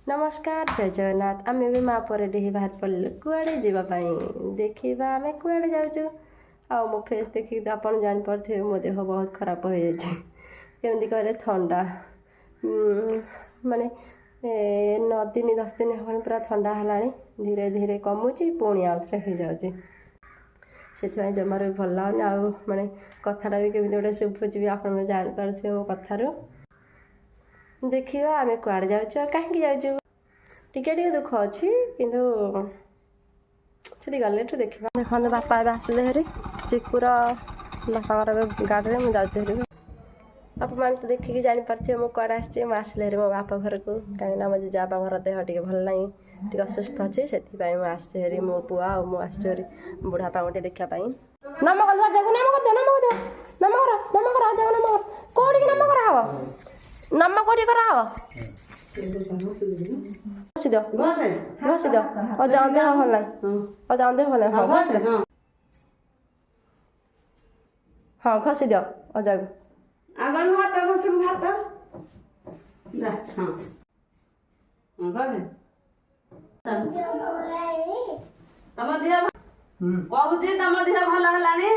नमस्कार जय जगन्नाथ आम भी माँ पर बाहर पड़े कुआड़े जावाई देखा आम कुआड़े जाऊँ आ मो फेस देखिए तो आप जापे मो देह बहुत खराब हो जामती कहले थंडा माने 9 दिन 10 दिन हम पूरा थंडा है धीरे धीरे कमुची पुणी आउ थे हो जाऊँगी से जमार भी भल लगुनि आ माने कथाटा भी केमी गोटे शुभुच भी आप जापारे मो कथार देखा आम कुआड़े जाऊँ कहीं जाऊँ टिके दुख अच्छी किंतु गले देखा देखा बापा आसिले हेरी चिकुर बापा गाड़ी में जाऊँ बापा मान तो देखिकी जापारे मुझे कड़े आसिले हेरी मो बाप घर को कहीं मो जेजेबापा घर देह टे भल ना टे असुस्थ अच्छे से आसरी मो पुआ आ मुझे बुढ़ापा गोटे देखापी नम कलु अजग नम कर नम कर नम कर नम कर अजग नम कर कौटी नम कर नम कौटी कर घसी दियो घसी दियो अजा देह भल ना अजा देह भल हाँ घसी दियो हाँ घसी दियो अजा आगन हाथ घसी हाथ जा हाँ घसे तम देह कहूँ तम देह भल है